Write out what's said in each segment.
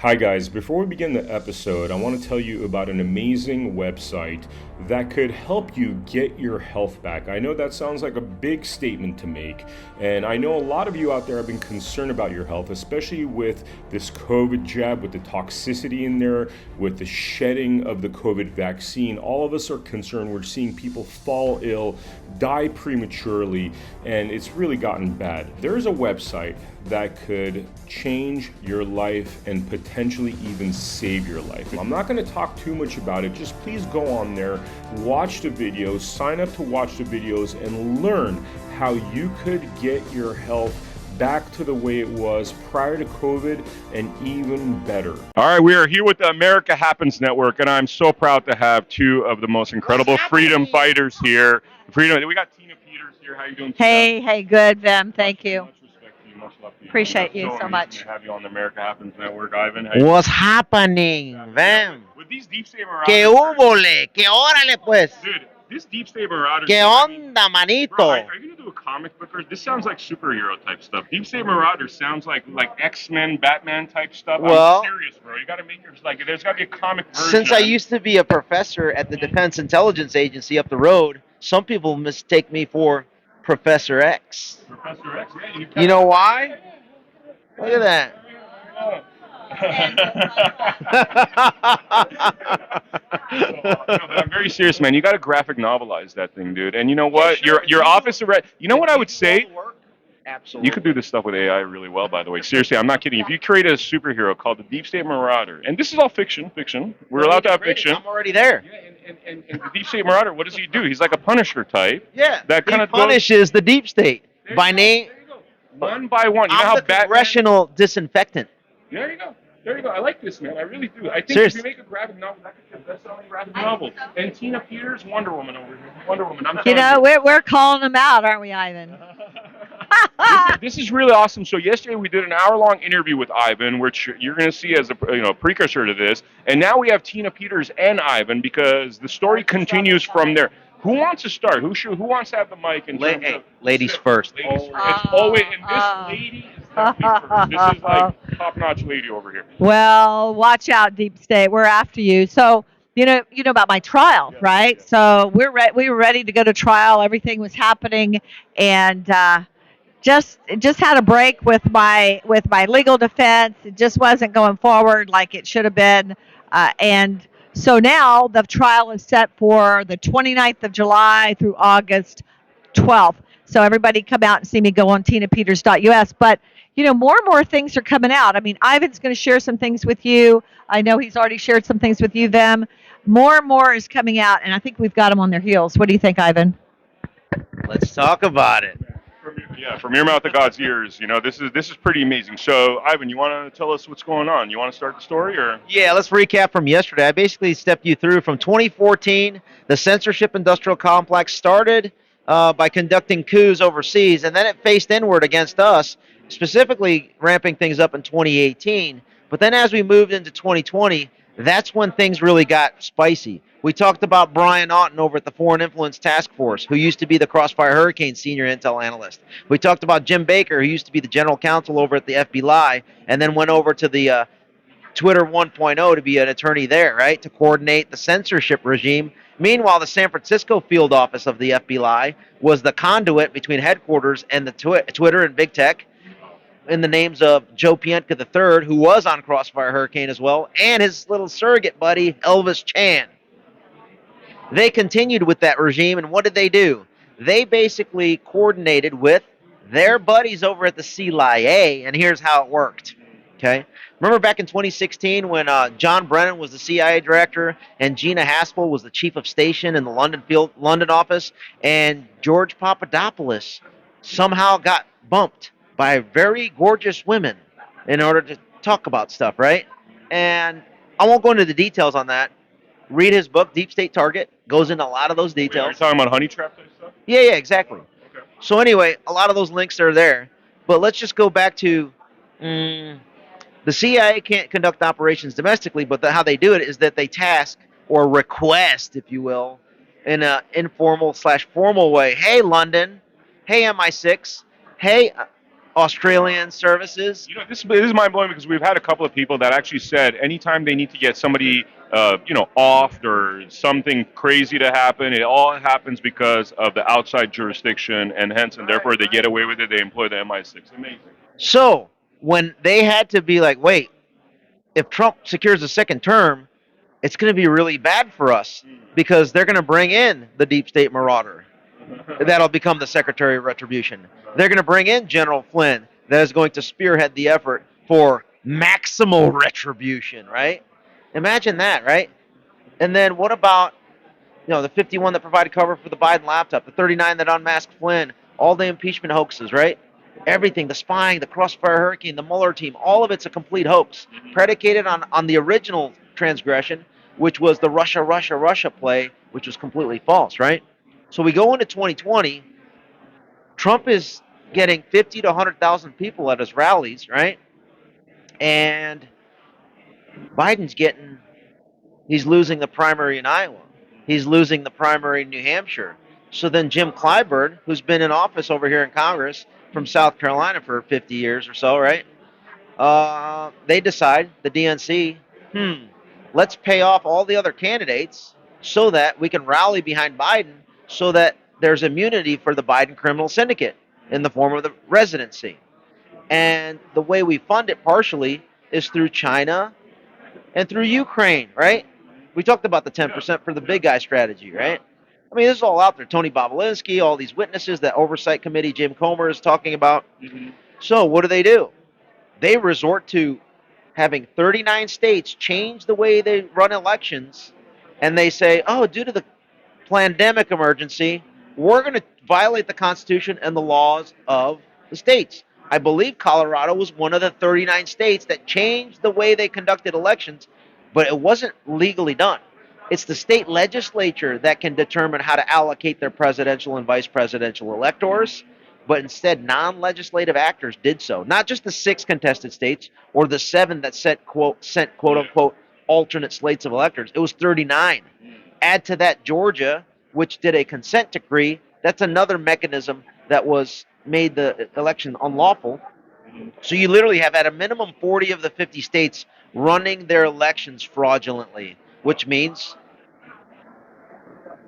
Hi guys, before we begin the episode, I want to tell you about an amazing website that could help you get your health back. I know that sounds like a big statement to make, and I know a lot of you out there have been concerned about your health, especially with this COVID jab, with the toxicity in there, with the shedding of the COVID vaccine. All of us are concerned. We're seeing people fall ill, die prematurely, and it's really gotten bad. There's a website that could change your life and potentially even save your life. I'm not going to talk too much about it. Just please go on there, watch the videos, sign up to watch the videos, and learn how you could get your health back to the way it was prior to COVID and even better. All right, we are here with the America Happens Network, and I'm so proud to have two of the most incredible freedom fighters here. We got Tina Peters here. How you doing, Tina? Hey, good, Vem. Thank you. Much respect to you. Much love to you. Appreciate you so amazing much. To have you on the America Happens Network, Ivan. How you What's happening, Vem? With these deep state marauders. ¿Qué húbole? ¿Qué órale, pues? Dude, this deep state marauders. ¿Qué onda, manito? Bro, are you gonna do a comic book? Or this sounds like superhero type stuff. Deep State Marauders sounds like X-Men, Batman type stuff. Well, I'm serious, bro. You gotta make yours like there's gotta be a comic version. Since I used to be a professor at the Defense Intelligence Agency up the road, some people mistake me for Professor X. Professor X, yeah. You know why? Look at that. No, but I'm very serious, man. You got to graphic novelize that thing, dude. And you know what? Your office, you know what I would say? Absolutely. You could do this stuff with AI really well, by the way. Seriously, I'm not kidding. If you create a superhero called the Deep State Marauder, and this is all fiction. We're allowed to have fiction. I'm already there. Yeah, and the Deep State Marauder, what does he do? He's like a Punisher type. Yeah. That kind of punishes the deep state by name. There you go. One by one. You know I'm how the Batman. congressional disinfectant. There you go. There you go. I like this, man. I really do. I think Seriously. if you make a graphic novel, that could be a best-selling graphic novel. And Tina Peters, Wonder Woman over here. Wonder Woman. I'm You know, telling we're calling them out, aren't we, Ivan? This is really awesome. So yesterday we did an hour-long interview with Ivan, which you're going to see as a precursor to this. And now we have Tina Peters and Ivan because the story continues from there. Who wants to start? Who wants to have the mic? Ladies first. Ladies first. It's always, and this lady is definitely first. This is like top-notch lady over here. Well, watch out, Deep State. We're after you. So, you know about my trial, right? So we were ready to go to trial. Everything was happening, and just had a break with my legal defense. It just wasn't going forward like it should have been, and so now the trial is set for the 29th of July through August 12th. So everybody come out and see me go on tinapeters.us. But, more and more things are coming out. I mean, Ivan's going to share some things with you. I know he's already shared some things with you, Vem. More and more is coming out, and I think we've got them on their heels. What do you think, Ivan? Let's talk about it. From your mouth to God's ears. This is pretty amazing. So, Ivan, you want to tell us what's going on? You want to start the story, or? Yeah, let's recap from yesterday. I basically stepped you through from 2014. The censorship industrial complex started by conducting coups overseas, and then it faced inward against us, specifically ramping things up in 2018. But then as we moved into 2020, that's when things really got spicy. We talked about Brian Otten over at the Foreign Influence Task Force, who used to be the Crossfire Hurricane senior intel analyst. We talked about Jim Baker, who used to be the general counsel over at the FBI, and then went over to the Twitter 1.0 to be an attorney there, right, to coordinate the censorship regime. Meanwhile, the San Francisco field office of the FBI was the conduit between headquarters and the Twitter and big tech, in the names of Joe Pientka III, who was on Crossfire Hurricane as well, and his little surrogate buddy, Elvis Chan. They continued with that regime, and what did they do? They basically coordinated with their buddies over at the CIA, and here's how it worked. Okay? Remember back in 2016 when John Brennan was the CIA director and Gina Haspel was the chief of station in the London office, and George Papadopoulos somehow got bumped by very gorgeous women in order to talk about stuff, right? And I won't go into the details on that. Read his book, Deep State Target. Goes into a lot of those details. Are you talking about honey trap type stuff? Yeah, exactly. Okay. So anyway, a lot of those links are there. But let's just go back to the CIA can't conduct operations domestically, but how they do it is that they task or request, if you will, in an informal/formal way. Hey, London. Hey, MI6. Hey, Australian services. This is mind blowing because we've had a couple of people that actually said anytime they need to get somebody, offed or something crazy to happen, it all happens because of the outside jurisdiction, and hence, and therefore, they get away with it. They employ the MI6. Amazing. So when they had to be like, wait, if Trump secures a second term, it's going to be really bad for us because they're going to bring in the deep state marauder. That'll become the Secretary of Retribution. They're going to bring in General Flynn, that is going to spearhead the effort for maximal retribution, right? Imagine that, right? And then what about, the 51 that provided cover for the Biden laptop, the 39 that unmasked Flynn, all the impeachment hoaxes, right? Everything, the spying, the Crossfire Hurricane, the Mueller team, all of it's a complete hoax, predicated on the original transgression, which was the Russia play, which was completely false, right? So we go into 2020. Trump is getting 50 to 100,000 people at his rallies, right? And Biden's he's losing the primary in Iowa. He's losing the primary in New Hampshire. So then Jim Clyburn, who's been in office over here in Congress from South Carolina for 50 years or so, right? They decide, the DNC, let's pay off all the other candidates so that we can rally behind Biden so that there's immunity for the Biden criminal syndicate in the form of the residency. And the way we fund it partially is through China and through Ukraine, right? We talked about the 10% for the big guy strategy, right? I mean, this is all out there. Tony Bobulinski, all these witnesses, that oversight committee Jim Comer is talking about. So what do? They resort to having 39 states change the way they run elections, and they say, due to the pandemic emergency, we're going to violate the Constitution and the laws of the states. I believe Colorado was one of the 39 states that changed the way they conducted elections, but it wasn't legally done. It's the state legislature that can determine how to allocate their presidential and vice presidential electors, but instead non-legislative actors did so. Not just the 6 contested states or the 7 that sent quote-unquote alternate slates of electors. It was 39. Add to that Georgia, which did a consent decree. That's another mechanism that made the election unlawful. So you literally have at a minimum 40 of the 50 states running their elections fraudulently, which means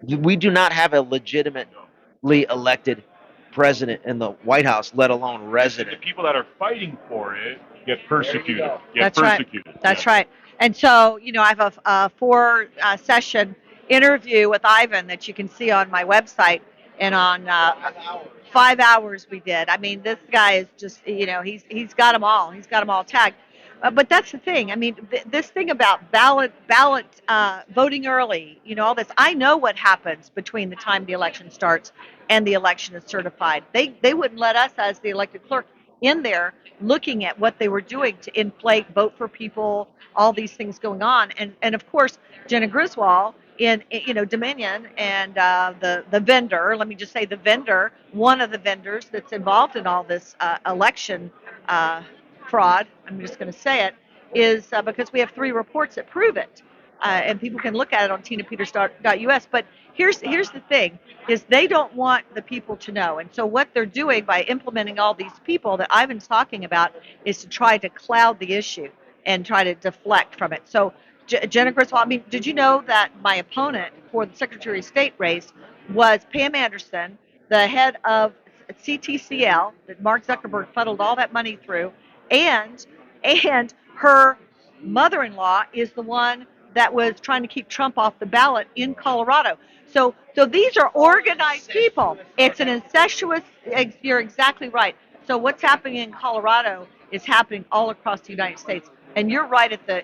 we do not have a legitimately elected president in the White House, let alone resident. The people that are fighting for it get persecuted. That's right. And so, I have a 4-session interview with Ivan that you can see on my website, and on 5 hours we did. I mean, this guy is just, he's got them all. He's got them all tagged. But that's the thing. I mean, this thing about ballot voting early, all this. I know what happens between the time the election starts and the election is certified. They wouldn't let us, as the elected clerk, in there looking at what they were doing to inflate, vote for people, all these things going on. And of course, Jenna Griswold in Dominion and the vendor, let me just say the vendor, one of the vendors that's involved in all this election fraud, I'm just going to say it, is because we have 3 reports that prove it. And people can look at it on tinapeters.us. But here's the thing, is they don't want the people to know. And so what they're doing by implementing all these people that Ivan's talking about is to try to cloud the issue and try to deflect from it. So Jenna Griswold, I mean, did you know that my opponent for the Secretary of State race was Pam Anderson, the head of CTCL, that Mark Zuckerberg funneled all that money through, and her mother-in-law is the one that was trying to keep Trump off the ballot in Colorado. So these are organized people. It's an incestuous, you're exactly right. So what's happening in Colorado is happening all across the United States. And you're right at the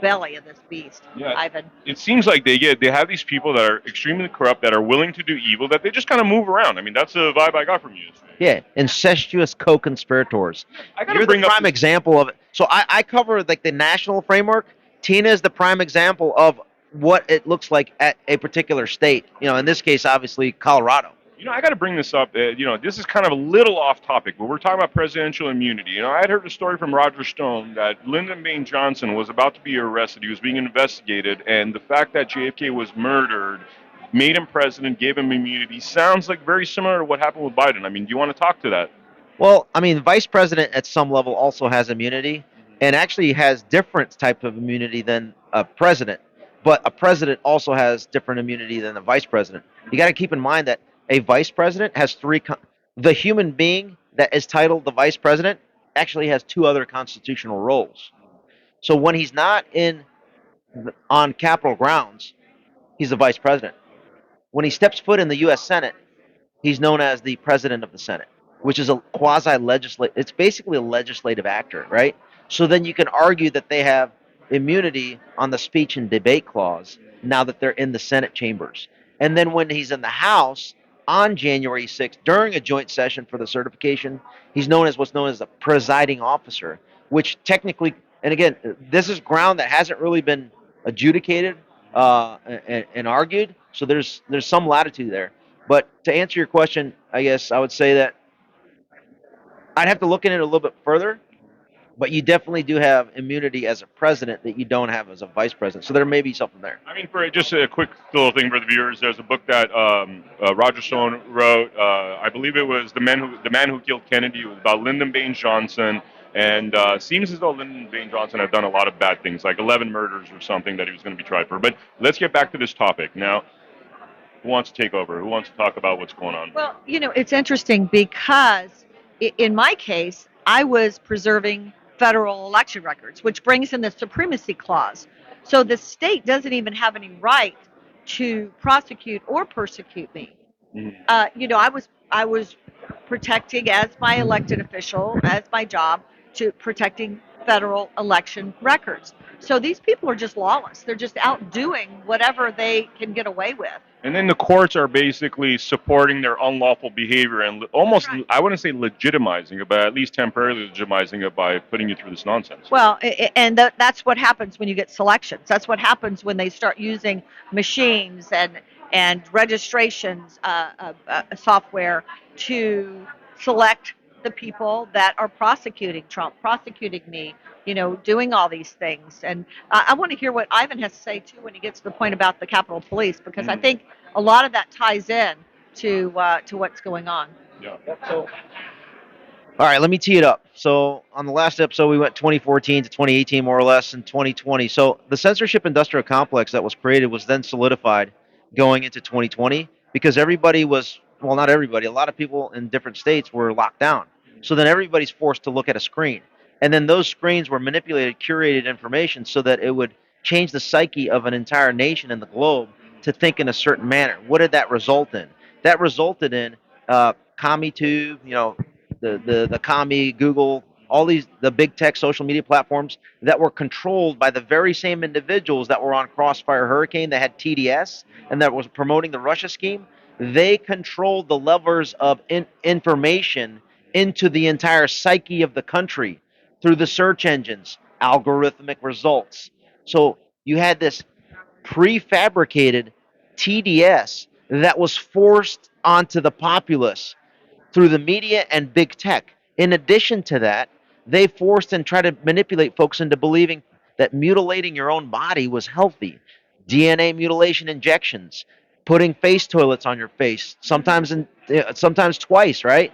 belly of this beast, Ivan. It seems like they have these people that are extremely corrupt, that are willing to do evil, that they just kind of move around. I mean, that's the vibe I got from you. Yeah, incestuous co-conspirators. You're the prime example of it. So I cover like the national framework. Tina is the prime example of what it looks like at a particular state. In this case, obviously, Colorado. I got to bring this up. This is kind of a little off topic, but we're talking about presidential immunity. I had heard a story from Roger Stone that Lyndon Baines Johnson was about to be arrested. He was being investigated, and the fact that JFK was murdered made him president, gave him immunity. Sounds like very similar to what happened with Biden. I mean, do you want to talk to that? Well, I mean, vice president at some level also has immunity, and actually has different type of immunity than a president. But a president also has different immunity than a vice president. You got to keep in mind that a vice president has the human being that is titled the vice president actually has two other constitutional roles. So when he's not on Capitol grounds, he's the vice president. When he steps foot in the U.S. Senate, he's known as the president of the Senate, which is a quasi legislative. It's basically a legislative actor, right? So then you can argue that they have immunity on the speech and debate clause now that they're in the Senate chambers. And then when he's in the House on January 6th during a joint session for the certification, he's known as what's known as the presiding officer, which technically, and again, this is ground that hasn't really been adjudicated and argued. So there's some latitude there. But to answer your question, I guess I would say that I'd have to look in it a little bit further. But you definitely do have immunity as a president that you don't have as a vice president. So there may be something there. I mean, for just a quick little thing for the viewers, there's a book that Roger Stone wrote. I believe it was the man who killed Kennedy. It was about Lyndon Baines Johnson, and seems as though Lyndon Baines Johnson had done a lot of bad things, like 11 murders or something that he was going to be tried for. But let's get back to this topic now. Who wants to take over? Who wants to talk about what's going on? Well, it's interesting because in my case, I was preserving federal election records, which brings in the supremacy clause. So the state doesn't even have any right to prosecute or persecute me. I was protecting, as my elected official, as my job, to protecting federal election records. So these people are just lawless. They're just out doing whatever they can get away with. And then the courts are basically supporting their unlawful behavior and almost, right. I wouldn't say legitimizing it, but at least temporarily legitimizing it by putting you through this nonsense. Well, and that's what happens when you get selections. That's what happens when they start using machines and registrations software to select the people that are prosecuting Trump, prosecuting me, doing all these things. And I want to hear what Ivan has to say, too, when he gets to the point about the Capitol Police, because I think a lot of that ties in to what's going on. Yeah. So, all right, let me tee it up. So on the last episode, we went 2014 to 2018, more or less, and 2020. So the censorship industrial complex that was created was then solidified going into 2020 because everybody was, well, not everybody, a lot of people in different states were locked down. So then everybody's forced to look at a screen. And then those screens were manipulated, curated information so that it would change the psyche of an entire nation in the globe to think in a certain manner. What did that result in? That resulted in CommiTube, the Commie, Google, all the big tech social media platforms that were controlled by the very same individuals that were on Crossfire Hurricane that had TDS and that was promoting the Russia scheme. They controlled the levers of information into the entire psyche of the country through the search engines, algorithmic results. So you had this prefabricated TDS that was forced onto the populace through the media and big tech. In addition to that, they forced and tried to manipulate folks into believing that mutilating your own body was healthy. DNA mutilation injections, putting face toilets on your face, sometimes twice, right?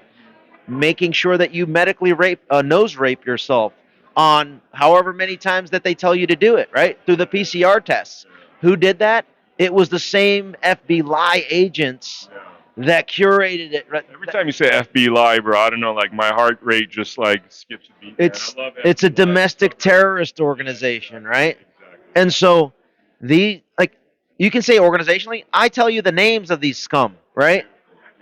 Making sure that you medically nose rape yourself on however many times that they tell you to do it, right? Through the PCR tests. Who did that? It was the same FBI agents that curated it. Every time you say FBI, bro, I don't know, like my heart rate just like skips a beat. It's a domestic terrorist organization, right? Exactly. And so you can say organizationally, I tell you the names of these scum, right?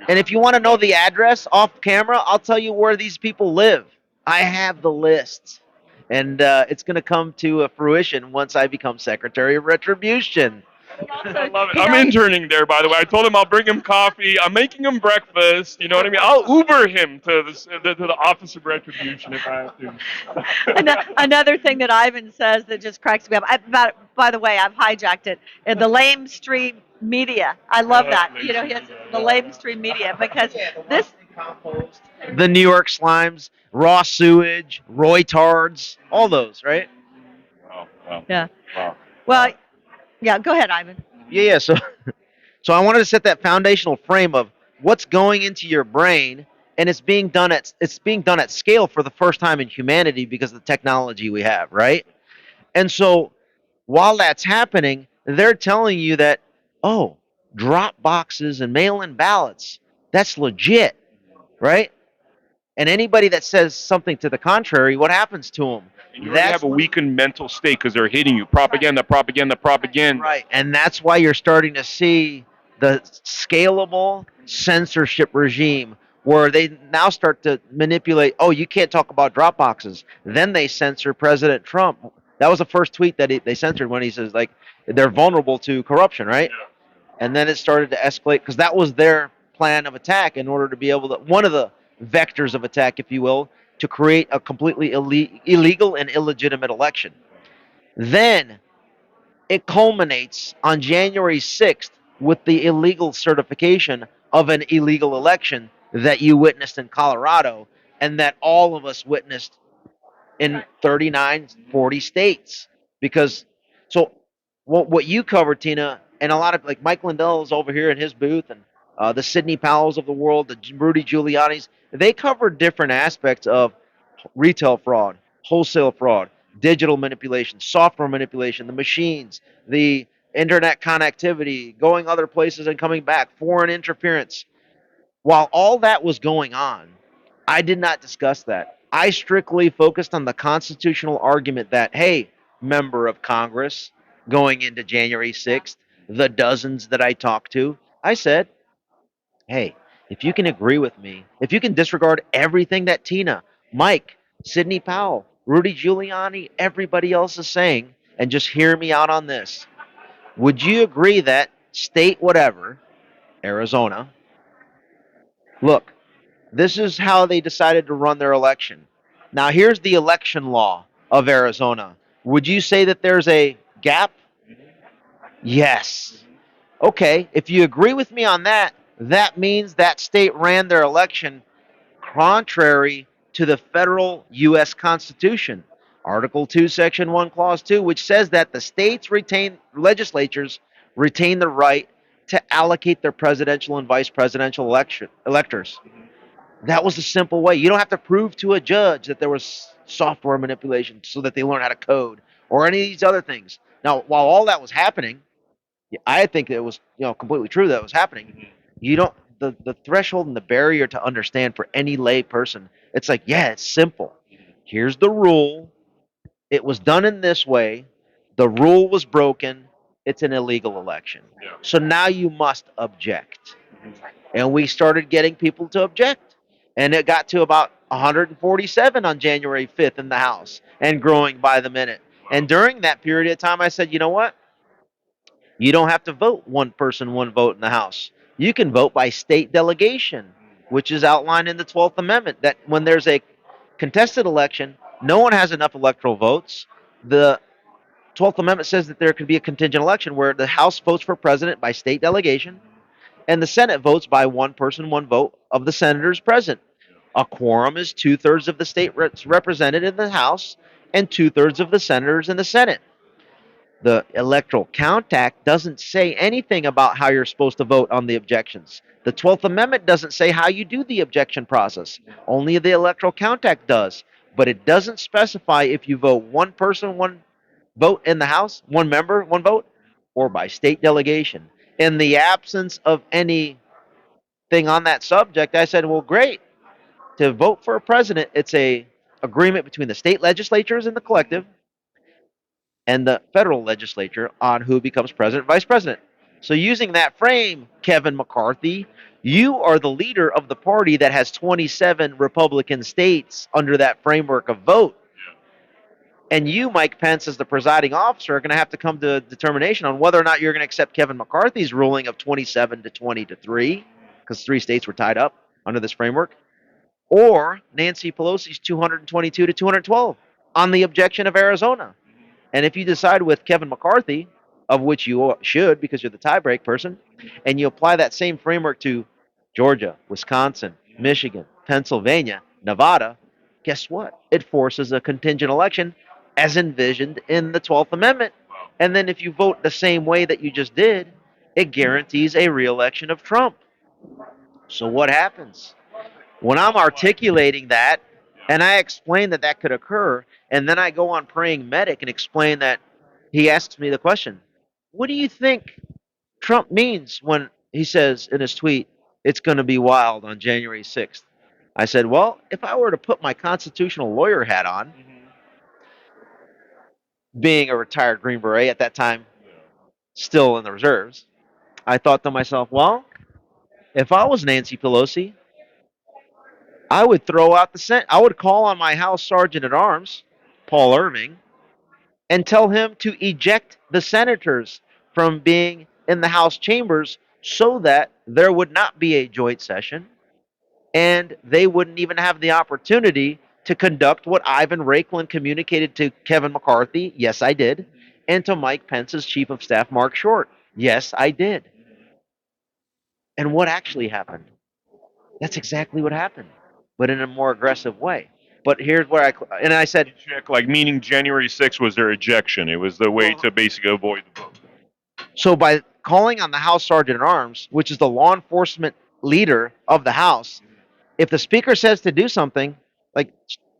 And if you want to know the address off camera, I'll tell you where these people live. I have the list. And it's going to come to fruition once I become Secretary of Retribution. I love it. I'm interning there, by the way. I told him I'll bring him coffee. I'm making him breakfast. You know what I mean? I'll Uber him to the Office of Retribution if I have to. Another thing that Ivan says that just cracks me up. By the way, I've hijacked it. The lamestream media. I love that. He has the lamestream media because this. The New York slimes, raw sewage, Roy-tards, all those, right? Wow. Yeah. Wow. Well, yeah, go ahead, Ivan. Yeah. So I wanted to set that foundational frame of what's going into your brain, and it's being done at scale for the first time in humanity because of the technology we have, right? And so while that's happening, they're telling you that, oh, drop boxes and mail-in ballots, that's legit, right? And anybody that says something to the contrary, what happens to them? And you already have a When weakened mental state because they're hitting you. Propaganda, propaganda, propaganda. right, and that's why you're starting to see the scalable censorship regime where they now start to manipulate. Oh, you can't talk about drop boxes. Then they censor President Trump. That was the first tweet that they censored when he says like they're vulnerable to corruption, right? And then it started to escalate because that was their plan of attack in order to be able to one of the vectors of attack, if you will, to create a completely illegal and illegitimate election. Then it culminates on January 6th with the illegal certification of an illegal election that you witnessed in Colorado and that all of us witnessed in 39, 40 states. Because, so what you covered, Tina, and a lot of, like Mike Lindell is over here in his booth, and the Sidney Powells of the world, the Rudy Giuliani's, they covered different aspects of retail fraud, wholesale fraud, digital manipulation, software manipulation, the machines, the internet connectivity, going other places and coming back, foreign interference. While all that was going on, I did not discuss that. I strictly focused on the constitutional argument that, hey, member of Congress, going into January 6th, the dozens that I talked to, I said, hey, if you can agree with me, if you can disregard everything that Tina, Mike, Sidney Powell, Rudy Giuliani, everybody else is saying, and just hear me out on this, would you agree that state whatever, Arizona, look, this is how they decided to run their election. Now, here's the election law of Arizona. Would you say that there's a gap? Yes. Okay, if you agree with me on that, that means that state ran their election contrary to the federal U.S. Constitution. Article 2, Section 1, Clause 2, which says that the legislatures retain the right to allocate their presidential and vice presidential electors. That was a simple way. You don't have to prove to a judge that there was software manipulation so that they learn how to code or any of these other things. Now, while all that was happening, I think it was completely true that it was happening. You don't the threshold and the barrier to understand for any lay person. It's like, yeah, it's simple. Here's the rule. It was done in this way. The rule was broken. It's an illegal election. So now you must object. And we started getting people to object. And it got to about 147 on January 5th in the House and growing by the minute. And during that period of time, I said, you know what? You don't have to vote one person, one vote in the House. You can vote by state delegation, which is outlined in the 12th Amendment, that when there's a contested election, no one has enough electoral votes. The 12th Amendment says that there could be a contingent election where the House votes for president by state delegation, and the Senate votes by one person, one vote of the senators present. A quorum is two-thirds of the state represented in the House and two-thirds of the senators in the Senate. The Electoral Count Act doesn't say anything about how you're supposed to vote on the objections. The 12th Amendment doesn't say how you do the objection process. Only the Electoral Count Act does. But it doesn't specify if you vote one person, one vote in the House, one member, one vote, or by state delegation. In the absence of anything on that subject, I said, well, great. To vote for a president, it's a agreement between the state legislatures and the collective and the federal legislature on who becomes president and vice president. So, using that frame, Kevin McCarthy, you are the leader of the party that has 27 Republican states under that framework of vote. And you, Mike Pence, as the presiding officer, are going to have to come to a determination on whether or not you're going to accept Kevin McCarthy's ruling of 27 to 20 to 3, because 3 states were tied up under this framework, or Nancy Pelosi's 222 to 212 on the objection of Arizona. And if you decide with Kevin McCarthy, of which you should because you're the tiebreak person, and you apply that same framework to Georgia, Wisconsin, Michigan, Pennsylvania, Nevada, guess what? It forces a contingent election as envisioned in the 12th Amendment. And then if you vote the same way that you just did, it guarantees a re-election of Trump. So what happens? When I'm articulating that and I explain that that could occur, and then I go on Praying Medic and explain that he asks me the question, what do you think Trump means when he says in his tweet, it's going to be wild on January 6th? I said, well, if I were to put my constitutional lawyer hat on, being a retired Green Beret at that time, still in the reserves, I thought to myself, well, if I was Nancy Pelosi, I would throw out the Senate. I would call on my House Sergeant at Arms, Paul Irving, and tell him to eject the senators from being in the House chambers so that there would not be a joint session and they wouldn't even have the opportunity to conduct what Ivan Raiklin communicated to Kevin McCarthy. Yes, I did. And to Mike Pence's Chief of Staff, Mark Short. Yes, I did. And what actually happened? That's exactly what happened, but in a more aggressive way. But here's where I said, Check, like, meaning January 6th was their ejection. It was the way to basically avoid the vote. so by calling on the House Sergeant at Arms, which is the law enforcement leader of the House, if the Speaker says to do something, like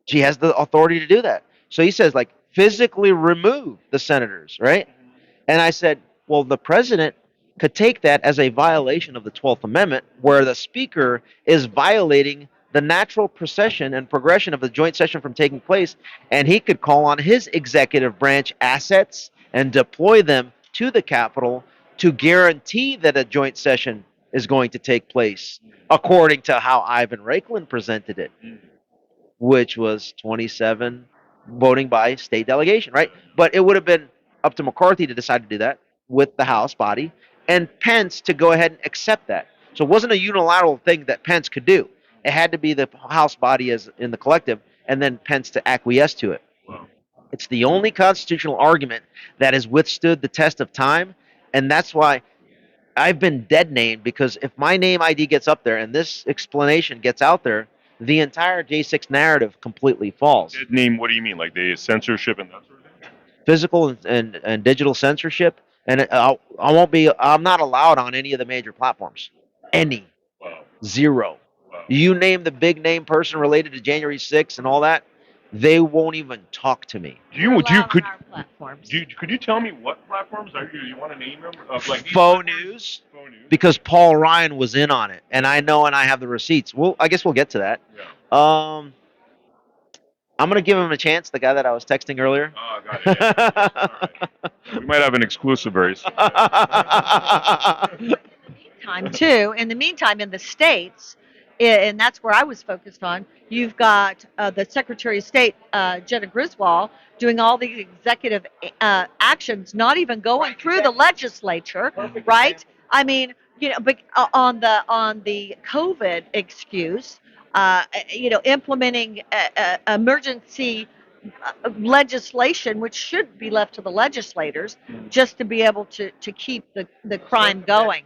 she has the authority to do that. So he says, like, physically remove the senators, right? And I said, well, the president could take that as a violation of the 12th Amendment, where the Speaker is violating the natural procession and progression of the joint session from taking place, and he could call on his executive branch assets and deploy them to the Capitol to guarantee that a joint session is going to take place, according to how Ivan Raiklin presented it, which was 27 voting by state delegation, right? But it would have been up to McCarthy to decide to do that with the House body and Pence to go ahead and accept that. So it wasn't a unilateral thing that Pence could do. It had to be the House body as in the collective and then Pence to acquiesce to it. It's the only constitutional argument that has withstood the test of time, and that's why I've been dead named, because if my name ID gets up there and this explanation gets out there, the entire J6 narrative completely falls. Dead name, what do you mean? Like the censorship and that sort of thing? Physical and digital censorship, and I'm not allowed on any of the major platforms. Any. Wow. Zero. Wow. You name the big name person related to January 6th and all that, they won't even talk to me. Could you tell me what platforms? You want to name them? Like Faux news, because Paul Ryan was in on it, and I know, and I have the receipts. I guess we'll get to that. Yeah. I'm gonna give him a chance. The guy that I was texting earlier. Oh, got it. Yeah. All right. We might have an exclusive very soon. In the meantime, in the states, and that's where I was focused on, you've got the Secretary of State, Jenna Griswold, doing all the executive actions, not even going through the legislature, right? I mean, but on the COVID excuse, implementing emergency legislation, which should be left to the legislators, just to be able to keep the crime going.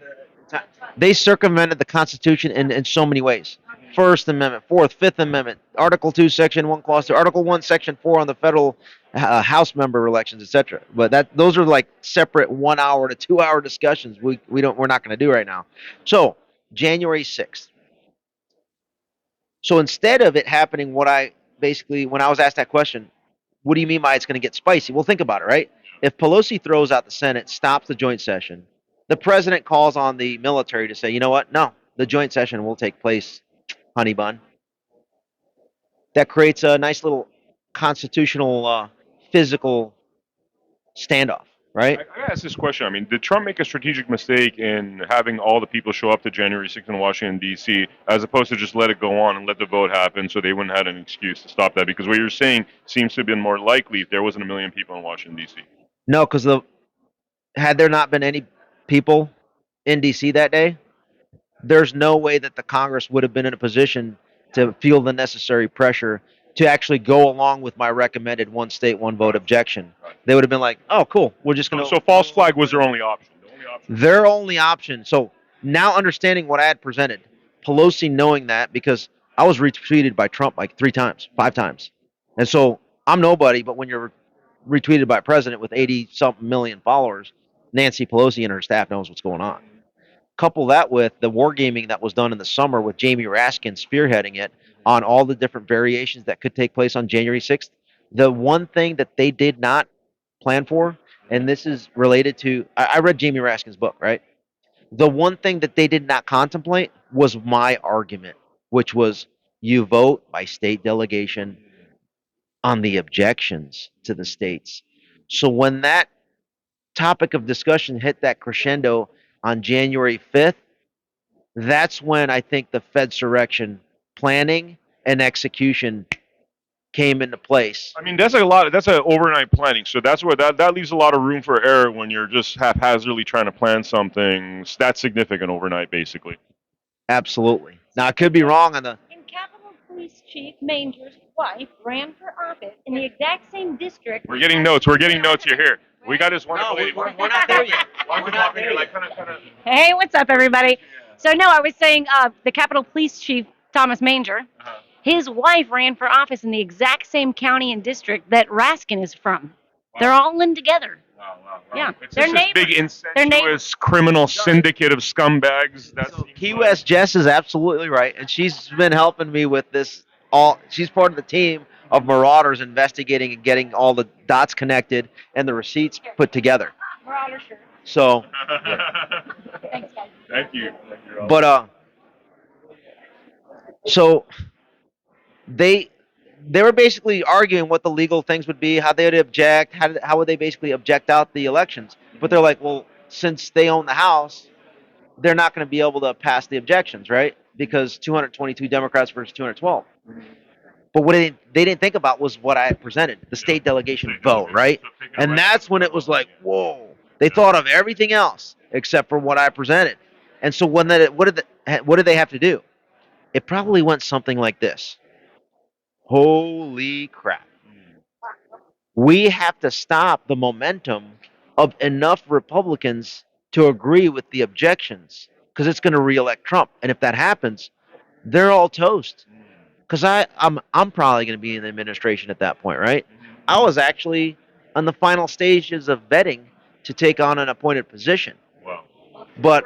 They circumvented the Constitution in so many ways. First Amendment, Fourth, Fifth Amendment, Article 2, Section 1, Clause 2, Article 1, Section 4 on the federal House member elections, etc. But those are like separate 1 hour to 2 hour discussions we're not going to do right now. So January 6th. So instead of it happening, when I was asked that question, what do you mean by it's going to get spicy? Well, think about it, right? If Pelosi throws out the Senate, stops the joint session, the president calls on the military to say, you know what? No, the joint session will take place, honey bun. That creates a nice little constitutional, physical standoff, right? I gotta ask this question. I mean, did Trump make a strategic mistake in having all the people show up to January 6th in Washington, D.C., as opposed to just let it go on and let the vote happen so they wouldn't have an excuse to stop that? Because what you're saying seems to have been more likely if there wasn't a million people in Washington, D.C. No, because had there not been any people in D.C. that day, there's no way that the Congress would have been in a position to feel the necessary pressure to actually go along with my recommended one state, one vote objection. They would have been like, oh, cool, we're just going to... So false flag was their only option. Their only option. So now understanding what I had presented, Pelosi knowing that, because I was retweeted by Trump like 3 times, 5 times. And so I'm nobody, but when you're retweeted by a president with 80-something million followers, Nancy Pelosi and her staff knows what's going on. Couple that with the wargaming that was done in the summer with Jamie Raskin spearheading it on all the different variations that could take place on January 6th. The one thing that they did not plan for, and this is related to, I read Jamie Raskin's book, right? The one thing that they did not contemplate was my argument, which was you vote by state delegation on the objections to the states. So when that topic of discussion hit that crescendo on January 5th, that's when I think the Fedsurrection planning and execution came into place. I mean, that's a lot. That's a overnight planning. So that's where that leaves a lot of room for error when you're just haphazardly trying to plan something that's significant overnight, basically. Absolutely. Now, I could be wrong on the. And Capitol Police Chief Manger's wife ran for office in the exact same district. We're getting notes. We're getting notes here. We got this wonderful No, lady. we're not there yet. Why don't We're you not pop in there here, like, yet. kind of. Hey, what's up, everybody? So, no, I was saying the Capitol Police Chief, Thomas Manger, his wife ran for office in the exact same county and district that Raskin is from. They're all in together. Wow. Yeah, It's they're just this big neighbors. They're neighbors. incestuous criminal syndicate of scumbags. That's So Key West Jess is absolutely right, and she's been helping me with this. She's part of the team of Marauders investigating and getting all the dots connected and the receipts put together. We're all sure. So, Thanks, guys. Thank you. but so they were basically arguing what the legal things would be, how they would object, how would they basically object out the elections. But they're like, well, since they own the House, they're not going to be able to pass the objections, right? Because 222 Democrats versus 212. But what they didn't think about was what I presented, the state delegation vote, right? And that's when it was like, whoa. They thought of everything else except for what I presented. And so what did they have to do? It probably went something like this. Holy crap. We have to stop the momentum of enough Republicans to agree with the objections because it's going to reelect Trump. And if that happens, they're all toast. Because I'm probably going to be in the administration at that point, right? I was actually on the final stages of vetting to take on an appointed position. Wow. But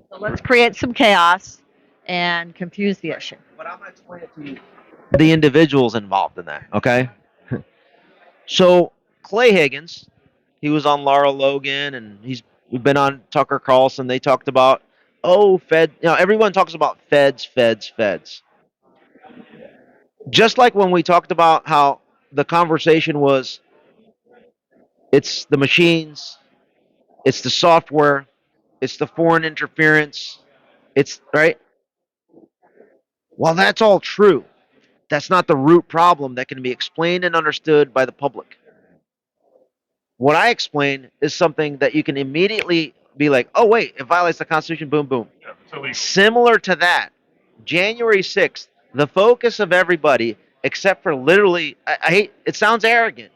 So let's create some chaos and confuse the issue. But I'm going to explain it to you. The individuals involved in that, okay? So Clay Higgins, he was on Laura Logan, and he's been on Tucker Carlson. They talked about, everyone talks about feds. Just like when we talked about how the conversation was, it's the machines, it's the software, it's the foreign interference, it's, right? While that's all true, that's not the root problem that can be explained and understood by the public. What I explain is something that you can immediately be like, oh, wait, it violates the Constitution, boom, boom. Yeah, it's illegal. Similar to that, January 6th, the focus of everybody, except for literally, I hate, it sounds arrogant,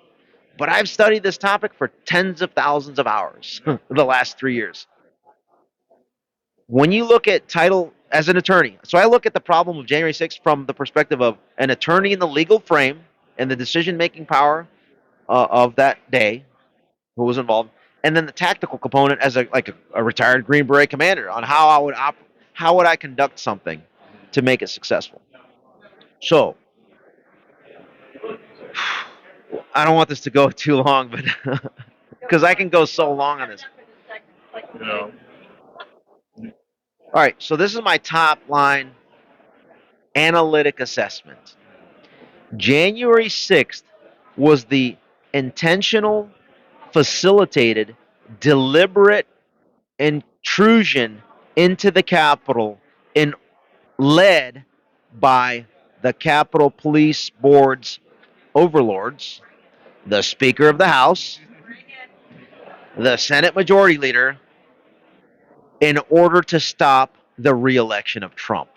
but I've studied this topic for tens of thousands of hours the last 3 years. When you look at title as an attorney, so I look at the problem of January 6th from the perspective of an attorney in the legal frame and the decision-making power of that day, who was involved, and then the tactical component as a retired Green Beret commander on how would I conduct something to make it successful. So, I don't want this to go too long, but because I can go so long on this. You know. All right, so this is my top line analytic assessment. January 6th was the intentional, facilitated, deliberate intrusion into the Capitol led by the Capitol Police Board's overlords, the Speaker of the House, the Senate Majority Leader, in order to stop the re-election of Trump.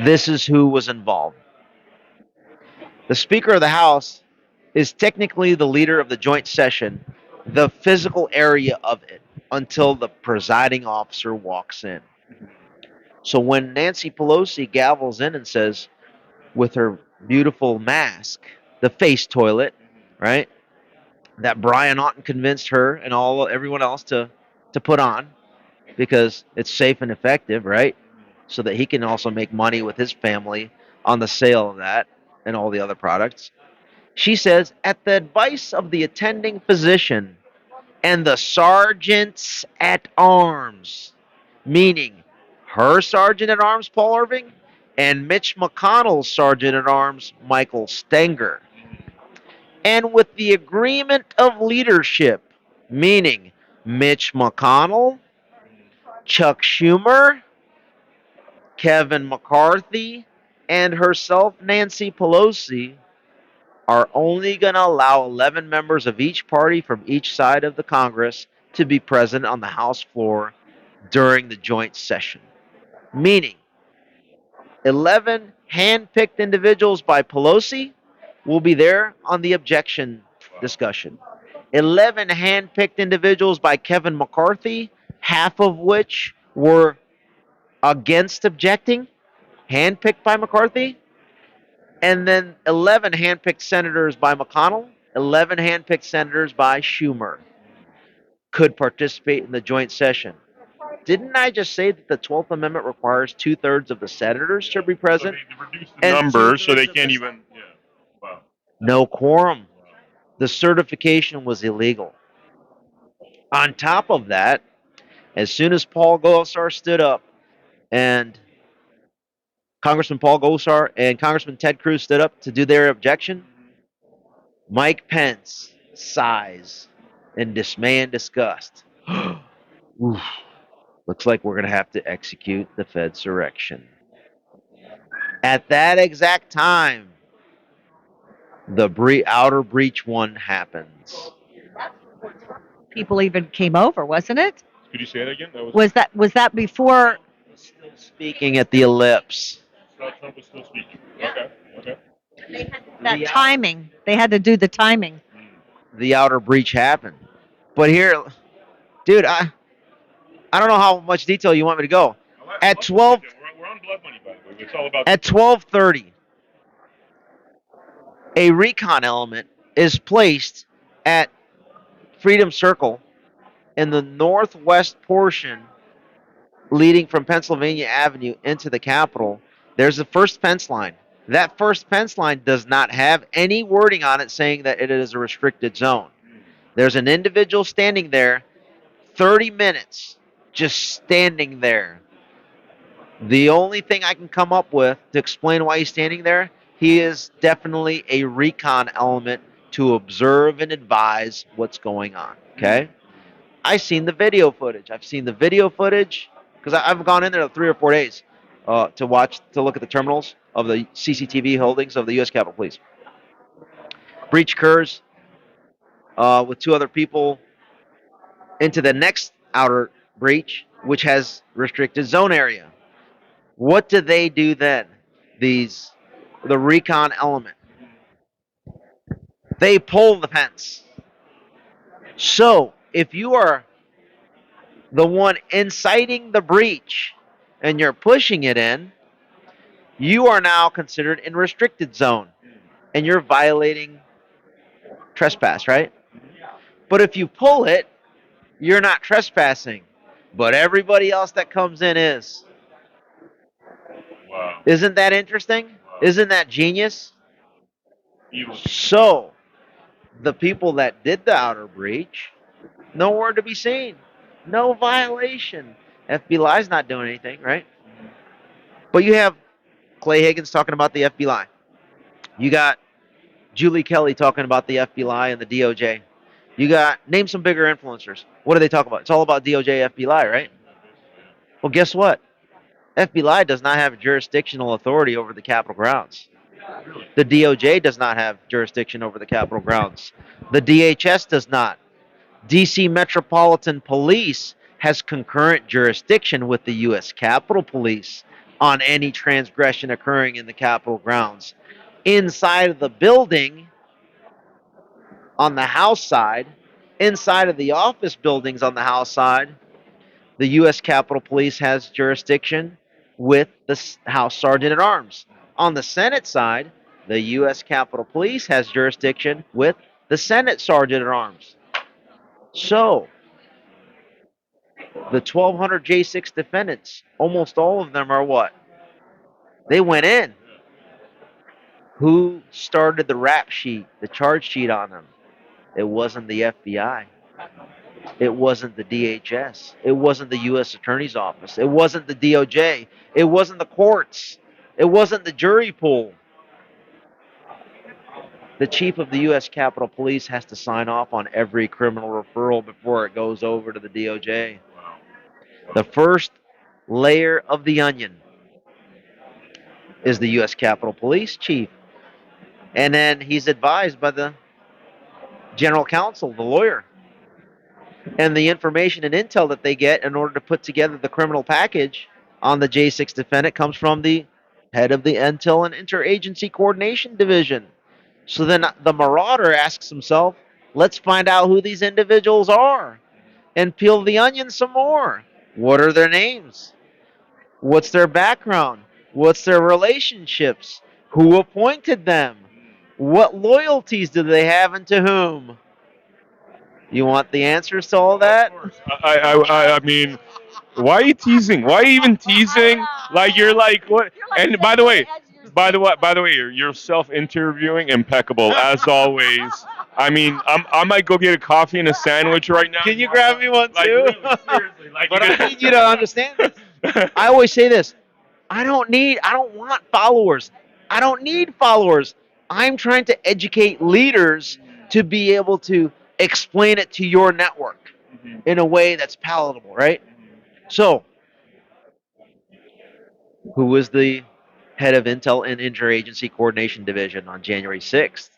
This is who was involved. The Speaker of the House is technically the leader of the joint session, the physical area of it, until the presiding officer walks in. So when Nancy Pelosi gavels in and says, with her beautiful mask, the face toilet, right? that Brian Otten convinced her and everyone else to put on because it's safe and effective, right? So that he can also make money with his family on the sale of that and all the other products. She says, at the advice of the attending physician and the sergeants at arms, meaning her sergeant at arms, Paul Irving, and Mitch McConnell's sergeant at arms, Michael Stenger. And with the agreement of leadership, meaning Mitch McConnell, Chuck Schumer, Kevin McCarthy, and herself, Nancy Pelosi, are only going to allow 11 members of each party from each side of the Congress to be present on the House floor during the joint session. Meaning, 11 hand-picked individuals by Pelosi will be there on the objection discussion. 11 hand-picked individuals by Kevin McCarthy, half of which were against objecting, handpicked by McCarthy, and then 11 handpicked senators by McConnell, 11 handpicked senators by Schumer could participate in the joint session. Didn't I just say that the 12th Amendment requires 2/3 of the senators to be present? So they reduced the numbers so they can't even. Yeah. Wow. No quorum. The certification was illegal. On top of that, as soon as Paul Gosar stood up and Congressman Paul Gosar and Congressman Ted Cruz stood up to do their objection, Mike Pence sighs in dismay and disgust. Oof, looks like we're going to have to execute the Fedsurrection. At that exact time, the outer breach one happens. People even came over, wasn't it? Could you say that again? Was that before? Still speaking at the ellipse. Trump was still speaking. Okay. Okay. That timing. They had to do the timing. The outer breach happened. But here, dude, I don't know how much detail you want me to go. At 12, we're on blood money, by the way. It's all about. At 12:30, a recon element is placed at Freedom Circle in the northwest portion leading from Pennsylvania Avenue into the Capitol. There's the first fence line. That first fence line does not have any wording on it saying that it is a restricted zone. There's an individual standing there 30 minutes just standing there. The only thing I can come up with to explain why he's standing there, he is definitely a recon element to observe and advise what's going on. Okay? I've seen the video footage. Because I've gone in there 3 or 4 days to look at the terminals of the CCTV holdings of the U.S. Capitol Police. Breach occurs with 2 other people into the next outer breach, which has restricted zone area. What do they do then? The recon element. They pull the fence. So if you are the one inciting the breach and you're pushing it in, you are now considered in restricted zone and you're violating trespass, right? But if you pull it, you're not trespassing, but everybody else that comes in is. Wow. Isn't that interesting? Wow. Isn't that genius? Evil. So, the people that did the outer breach, nowhere to be seen. No violation. FBI's not doing anything, right? But you have Clay Higgins talking about the FBI. You got Julie Kelly talking about the FBI and the DOJ. You got, name some bigger influencers. What do they talk about? It's all about DOJ, FBI, right? Well, guess what? FBI does not have jurisdictional authority over the Capitol grounds. The DOJ does not have jurisdiction over the Capitol grounds. The DHS does not. DC Metropolitan Police has concurrent jurisdiction with the U.S. Capitol Police on any transgression occurring in the Capitol grounds. Inside of the building, on the House side, inside of the office buildings on the House side, the U.S. Capitol Police has jurisdiction with the House Sergeant at Arms. On the Senate side, the U.S. Capitol Police has jurisdiction with the Senate Sergeant at Arms. So, the 1,200 J6 defendants, almost all of them are what? They went in. Who started the rap sheet, the charge sheet on them? It wasn't the FBI. It wasn't the DHS. It wasn't the U.S. Attorney's Office. It wasn't the DOJ. It wasn't the courts. It wasn't the jury pool. The chief of the U.S. Capitol Police has to sign off on every criminal referral before it goes over to the DOJ. The first layer of the onion is the U.S. Capitol Police chief. And then he's advised by the general counsel, the lawyer. And the information and intel that they get in order to put together the criminal package on the J6 defendant comes from the head of the Intel and Interagency Coordination Division. So then the marauder asks himself, let's find out who these individuals are and peel the onion some more. What are their names? What's their background? What's their relationships? Who appointed them? What loyalties do they have and to whom? You want the answers to all that? I mean, why are you teasing? Why are you even teasing? Like you're like what? And by the way, you're self-interviewing impeccable as always. I mean, I might go get a coffee and a sandwich right now. Can you grab me one Like, too? really, seriously, like, But I need you to understand this. I always say this. I don't want followers. I don't need followers. I'm trying to educate leaders to be able to explain it to your network in a way that's palatable, right? So, who was the head of Intel and Interagency Coordination Division on January 6th?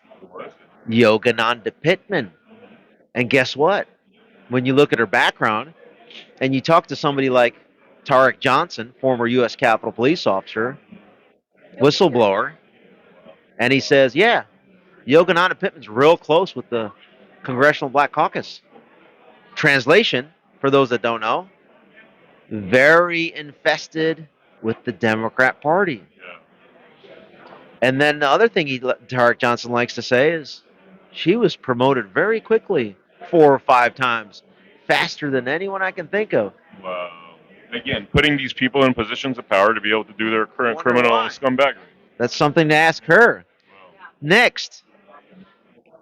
Yogananda Pittman. And guess what? When you look at her background and you talk to somebody like Tarek Johnson, former U.S. Capitol Police officer, whistleblower, and he says, yeah, Yogananda Pittman's real close with the Congressional Black Caucus. Translation, for those that don't know, very infested with the Democrat Party. And then the other thing Tarek Johnson likes to say is she was promoted very quickly 4 or 5 times, faster than anyone I can think of. Wow. Again, putting these people in positions of power to be able to do their current Wonder criminal why. scumbag. That's something to ask her. Next,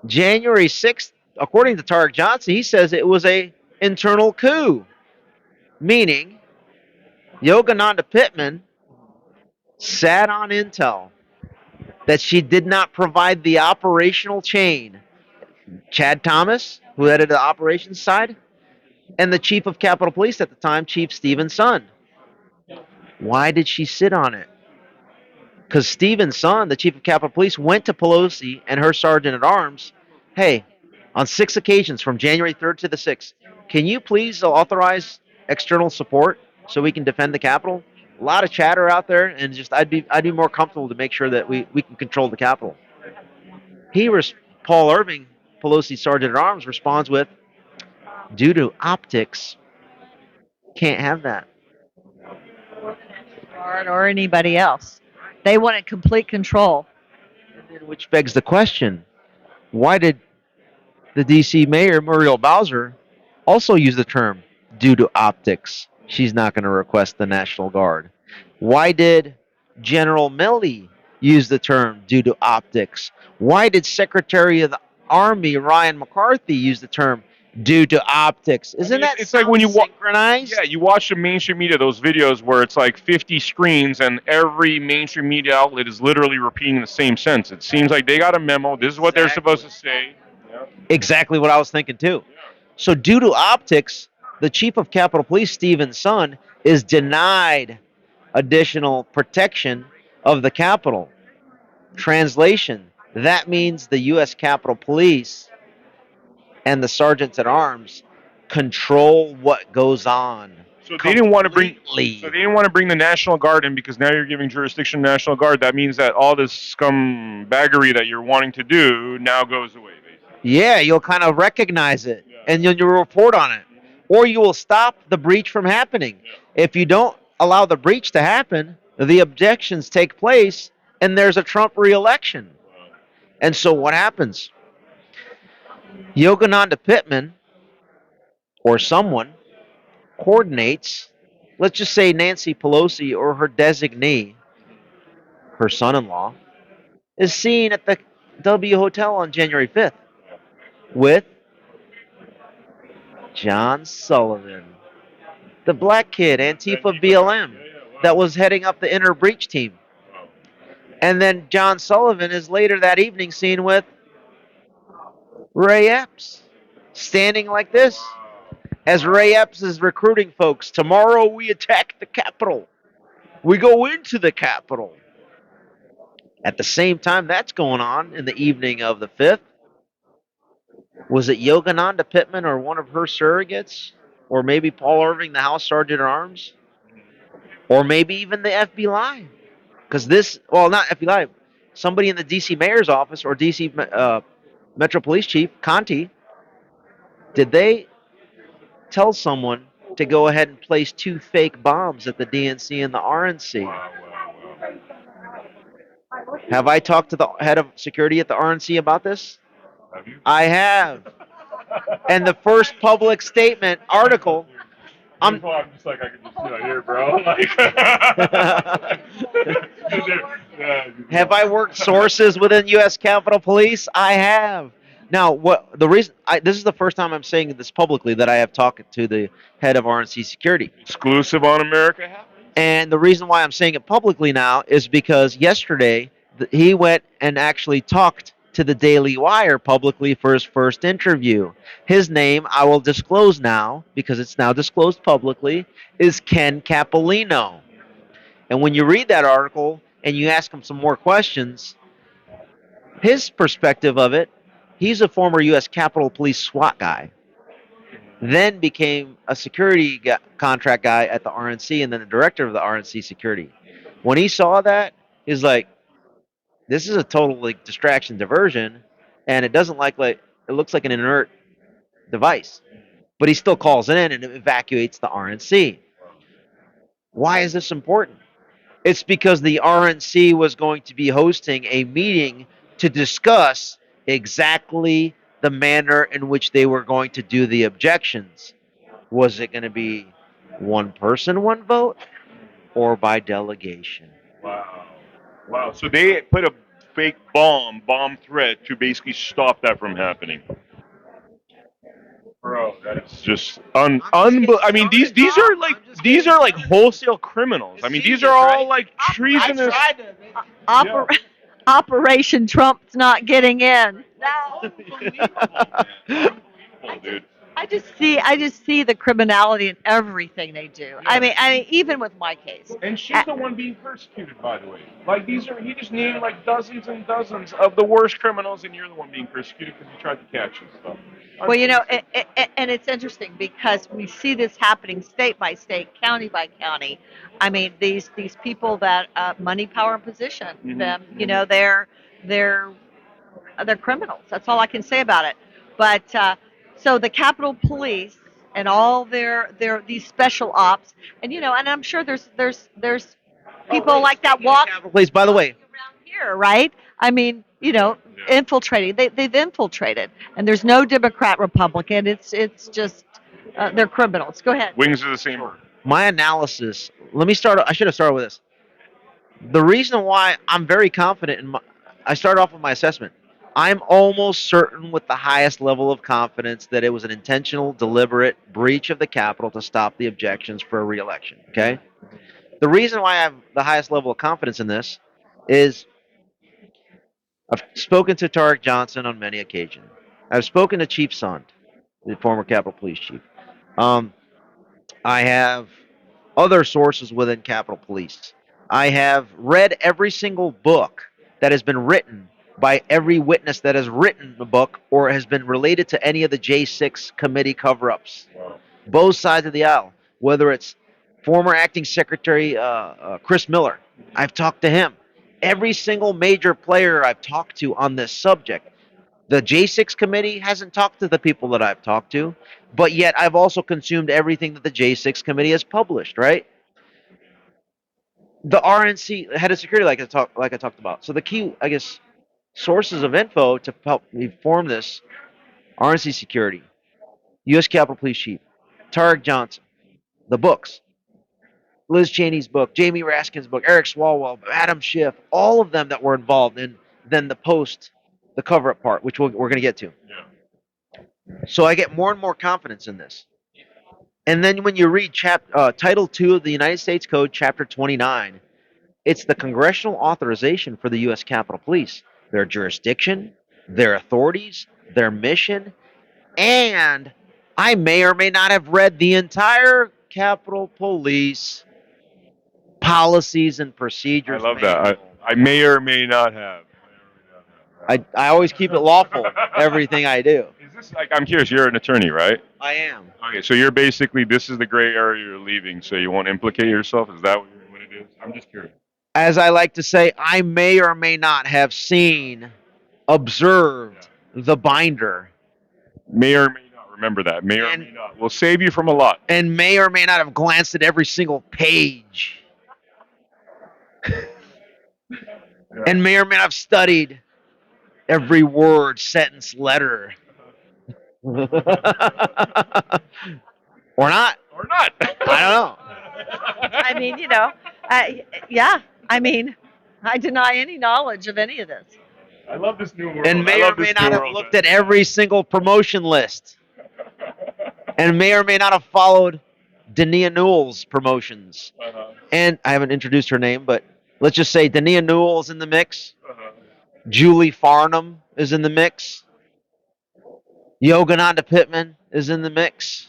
January 6th, according to Tarek Johnson, he says it was a internal coup, meaning Yogananda Pittman sat on intel that she did not provide the operational chain. Chad Thomas, who headed the operations side, and the chief of Capitol Police at the time, Chief Stephen Son. Why did she sit on it? Because Stephen Son, the chief of Capitol Police, went to Pelosi and her sergeant at arms. Hey, on 6 occasions from January 3rd to the 6th, can you please authorize external support so we can defend the Capitol? A lot of chatter out there, and just I'd be more comfortable to make sure that we can control the Capitol. Paul Irving, Pelosi's sergeant at arms, responds with, due to optics, can't have that. Or anybody else. They wanted complete control. Which begs the question, why did the D.C. Mayor, Muriel Bowser, also use the term due to optics? She's not going to request the National Guard. Why did General Milley use the term due to optics? Why did Secretary of the Army Ryan McCarthy use the term due to optics? Isn't that it's like when you synchronized? Yeah, you watch the mainstream media, those videos where it's like 50 screens and every mainstream media outlet is literally repeating the same sentence. It seems like they got a memo. This is what they're supposed to say. Yeah. Exactly what I was thinking too. So due to optics, the chief of Capitol Police, Stephen Son, is denied additional protection of the Capitol. Translation, that means the U.S. Capitol Police and the sergeants at arms control what goes on. So they didn't want to bring. completely. So they didn't want to bring the National Guard in because now you're giving jurisdiction to National Guard. That means that all this scumbaggery that you're wanting to do now goes away. Basically. Yeah, you'll kind of recognize it, and you'll report on it. Or you will stop the breach from happening. If you don't allow the breach to happen, the objections take place, and there's a Trump re-election. And so what happens? Yogananda Pittman or someone coordinates, let's just say Nancy Pelosi or her designee, her son in law, is seen at the W Hotel on January 5th with John Sullivan, the black kid, Antifa BLM, that was heading up the inner breach team. And then John Sullivan is later that evening seen with Ray Epps, standing like this, as Ray Epps is recruiting folks. Tomorrow we attack the Capitol. We go into the Capitol. At the same time that's going on in the evening of the 5th, was it Yogananda Pittman or one of her surrogates? Or maybe Paul Irving, the House Sergeant at Arms? Or maybe even the FBI? Because this, well, not FBI, somebody in the D.C. Mayor's office or D.C. Metro Police Chief, Conti, did they tell someone to go ahead and place 2 fake bombs at the DNC and the RNC? Have I talked to the head of security at the RNC about this? Have you? I have. And the first public statement article, I'm just like, I could just sit here, bro. Like, have I worked sources within U.S. Capitol Police? I have. Now, what the reason? This is the first time I'm saying this publicly that I have talked to the head of RNC Security. Exclusive on America Happens. And the reason why I'm saying it publicly now is because yesterday he went and actually talked to the Daily Wire publicly for his first interview. His name, I will disclose now, because it's now disclosed publicly, is Ken Capolino. And when you read that article and you ask him some more questions, his perspective of it, he's a former U.S. Capitol Police SWAT guy, then became a security contract guy at the RNC and then the director of the RNC security. When he saw that, he's like, this is a total distraction diversion, and it doesn't it looks like an inert device. But he still calls it in and evacuates the RNC. Why is this important? It's because the RNC was going to be hosting a meeting to discuss exactly the manner in which they were going to do the objections. Was it going to be one person, one vote, or by delegation? Wow. Wow. So they put a fake bomb threat to basically stop that from happening. Bro, that is just unbelievable. I mean, these are like wholesale criminals. I mean, these are all like treasonous. Operation Trump's not getting in. Unbelievable, dude. I just see the criminality in everything they do. Yeah. I mean, even with my case. And she's the one being persecuted, by the way. Like he just named like dozens and dozens of the worst criminals, and you're the one being persecuted because you tried to catch and stuff. Well, and it's interesting because we see this happening state by state, county by county. I mean, these people that money, power, and position. Mhm. Them, they're criminals. That's all I can say about it. But so the Capitol Police and all their these special ops, and and I'm sure there's people like that walk Capitol Police, by the way. around here, right? I mean, infiltrating. They've infiltrated, and there's no Democrat, Republican. It's just they're criminals. Go ahead. Wings of the same bird. My analysis. Let me start. I should have started with this. The reason why I'm very confident I start off with my assessment. I'm almost certain with the highest level of confidence that it was an intentional, deliberate breach of the Capitol to stop the objections for a re-election. Okay? The reason why I have the highest level of confidence in this is I've spoken to Tarek Johnson on many occasions. I've spoken to Chief Sund, the former Capitol Police Chief. I have other sources within Capitol Police. I have read every single book that has been written by every witness that has written the book or has been related to any of the J6 committee cover-ups. Wow. Both sides of the aisle, whether it's former acting secretary Chris Miller. I've talked to him. Every single major player I've talked to on this subject. The J6 committee hasn't talked to the people that I've talked to, but yet I've also consumed everything that the J6 committee has published, right? The RNC head of security, like I talked about. So the key, I guess, sources of info to help me form this RNC Security, U.S. Capitol Police Chief, Tarek Johnson, the books, Liz Cheney's book, Jamie Raskin's book, Eric Swalwell, Adam Schiff, all of them that were involved in then the cover-up part, which we're going to get to. Yeah. So I get more and more confidence in this. And then when you read Title 2 of the United States Code, Chapter 29, it's the congressional authorization for the U.S. Capitol Police, their jurisdiction, their authorities, their mission, and I may or may not have read the entire Capitol Police policies and procedures. I love that. I may or may not have. I always keep it lawful, everything I do. Is this like, I'm curious, you're an attorney, right? I am. Okay, so you're basically, this is the gray area you're leaving, so you won't implicate yourself? Is that what it is? I'm just curious. As I like to say, I may or may not have seen, observed the binder. May or may not remember that. May or may not. We'll save you from a lot. And may or may not have glanced at every single page. And may or may not have studied every word, sentence, letter. Or not. Or not. I don't know. I mean, yeah. I mean, I deny any knowledge of any of this. I love this new world. And may or may not have looked at every single promotion list. And may or may not have followed Dania Newell's promotions. And I haven't introduced her name, but let's just say Dania Newell is in the mix. Julie Farnham is in the mix. Yogananda Pittman is in the mix.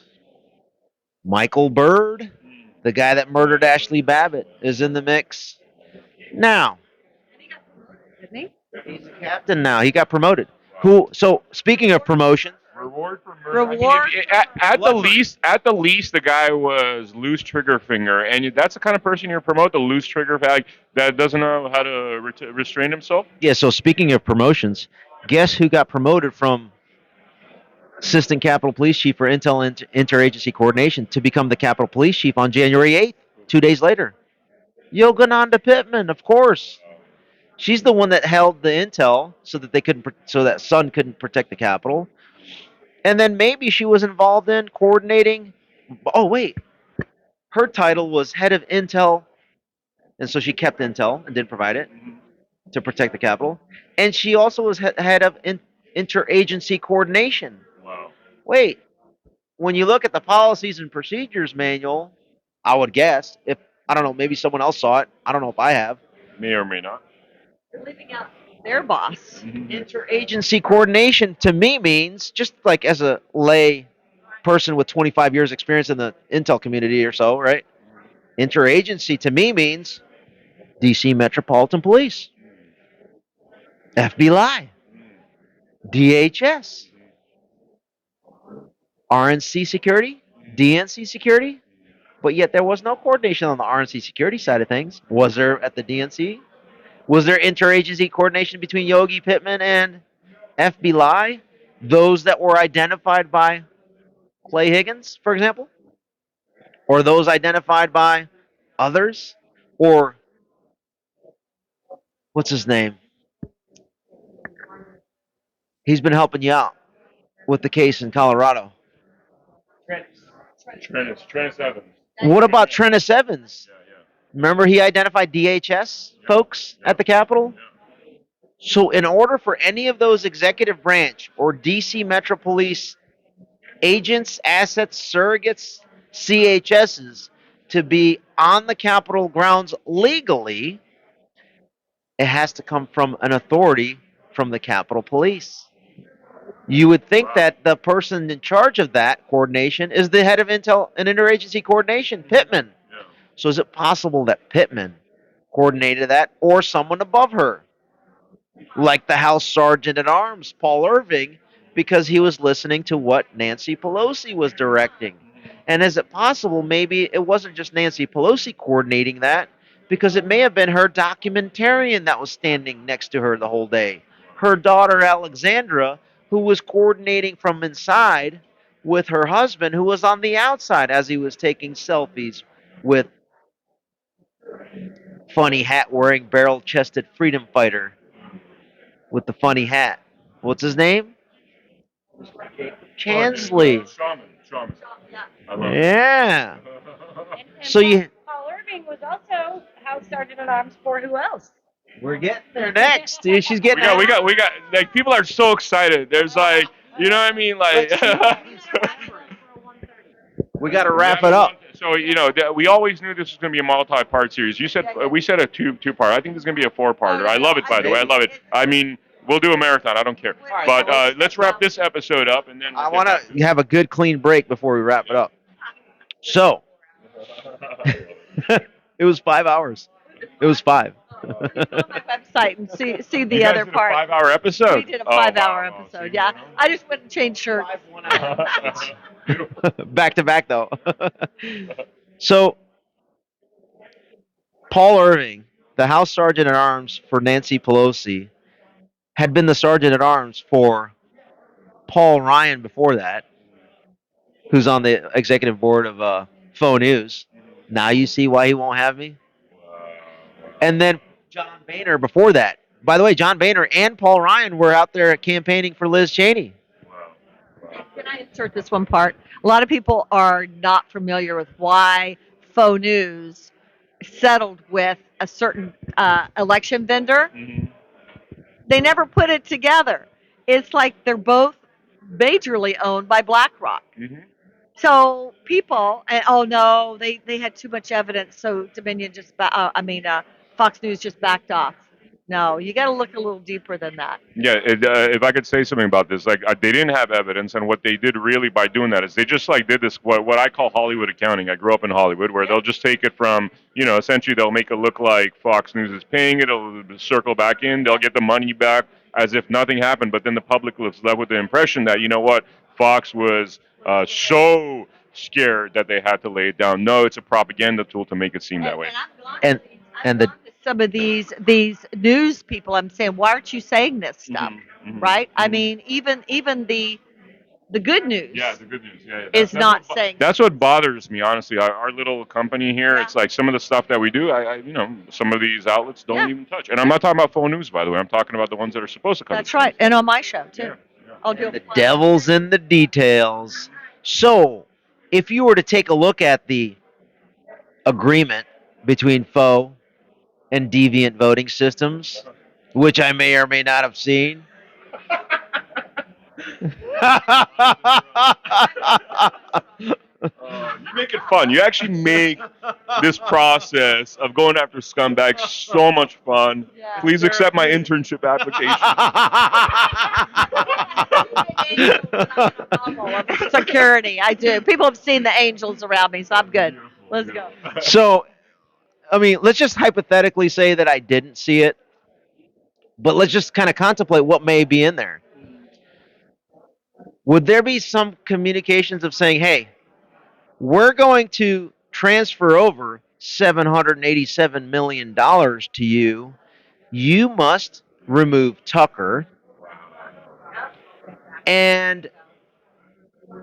Michael Bird, the guy that murdered Ashley Babbitt, is in the mix. Now, Didn't he? he's a captain now. He got promoted. So speaking of promotion, Reward for murder. Reward? I mean, at the least, the guy was loose trigger finger, and that's the kind of person you promote, the loose trigger fag that doesn't know how to restrain himself. yeah. So speaking of promotions, guess who got promoted from Assistant Capitol Police Chief for Intel Interagency Coordination to become the Capitol Police Chief on January 8th, 2 days later? Yogananda Pittman, of course. She's the one that held the intel so that Sun couldn't protect the Capitol. And then maybe she was involved in coordinating. Oh, wait. Her title was head of intel, and so she kept intel and didn't provide it to protect the Capitol. And she also was head of interagency coordination. Wow. Wait. When you look at the policies and procedures manual, I would guess, if, I don't know, maybe someone else saw it. I don't know if I have. May or may not. They're leaving out their boss. Interagency coordination to me means, just like as a lay person with 25 years experience in the intel community or so, right? Interagency to me means DC Metropolitan Police, FBI, DHS, RNC Security, DNC Security, but yet there was no coordination on the RNC Security side of things. Was there at the DNC? Was there interagency coordination between Yogi Pittman and FBI? Those that were identified by Clay Higgins, for example? Or those identified by others? Or, what's his name? He's been helping you out with the case in Colorado. Trennis Evans. What about Trennis Evans? Remember he identified DHS folks at the Capitol? So in order for any of those executive branch or DC Metro Police agents, assets, surrogates, CHSs to be on the Capitol grounds legally, it has to come from an authority from the Capitol Police. You would think that the person in charge of that coordination is the head of Intel and Interagency Coordination, Pittman. So is it possible that Pittman coordinated that or someone above her? Like the House Sergeant at Arms, Paul Irving, because he was listening to what Nancy Pelosi was directing. And is it possible maybe it wasn't just Nancy Pelosi coordinating that, because it may have been her documentarian that was standing next to her the whole day. Her daughter Alexandra, who was coordinating from inside with her husband, who was on the outside as he was taking selfies with funny hat wearing barrel chested freedom fighter with the funny hat. What's his name? Chansley. Shaman. I love it. Yeah. And So you, Paul Irving was also House Sergeant at Arms for who else? we're getting there next. Dude, she's getting We got. Like people are so excited. There's like, you know what I mean? Like. We got to wrap it up. So we always knew this was going to be a multi-part series. You said we said a two-part. I think this is going to be a four-parter. I love it, by the way. I love it. I mean, we'll do a marathon. I don't care. But let's wrap this episode up, and then I want to have a good, clean break before we wrap it up. So, it was 5 hours. It was 5. Go on my website and see the you guys other did part. A 5-hour episode. We did a Oh, 5-hour wow. episode. Yeah, I just went and changed shirts. Back to back, though. So, Paul Irving, the House Sergeant at Arms for Nancy Pelosi, had been the Sergeant at Arms for Paul Ryan before that, who's on the executive board of Faux News. Now you see why he won't have me? And then John Boehner before that. By the way, John Boehner and Paul Ryan were out there campaigning for Liz Cheney. Can I insert this one part? A lot of people are not familiar with why Faux News settled with a certain election vendor. They never put it together. It's like they're both majorly owned by BlackRock. So people, and oh no, they had too much evidence, so Dominion just, Fox News just backed off. No, you got to look a little deeper than that. Yeah, if I could say something about this, like they didn't have evidence, and what they did really by doing that is they just like did this what I call Hollywood accounting. I grew up in Hollywood, where they'll just take it from essentially they'll make it look like Fox News is paying it, it'll circle back in, they'll get the money back as if nothing happened, but then the public was left with the impression that Fox was so scared that they had to lay it down. No, it's a propaganda tool to make it seem that way. And Some of these news people, I'm saying, why aren't you saying this stuff? Right? I mean, even the good news. Yeah, the good news. Yeah, is not saying. That's what bothers me, honestly. Our little company here, it's like some of the stuff that we do. Some of these outlets don't even touch. And I'm not talking about Faux News, by the way. I'm talking about the ones that are supposed to come. That's right, and on my show too. I'll do the devil's in the details. So, if you were to take a look at the agreement between Faux and Deviant voting systems, which I may or may not have seen. You make it fun. You actually make this process of going after scumbags so much fun. Yeah, Please accept my internship application. Security, I do. People have seen the angels around me, so I'm good. Let's go. So, I mean, let's just hypothetically say that I didn't see it, but let's just kind of contemplate what may be in there. Would there be some communications of saying, hey, we're going to transfer over $787 million to you. You must remove Tucker. And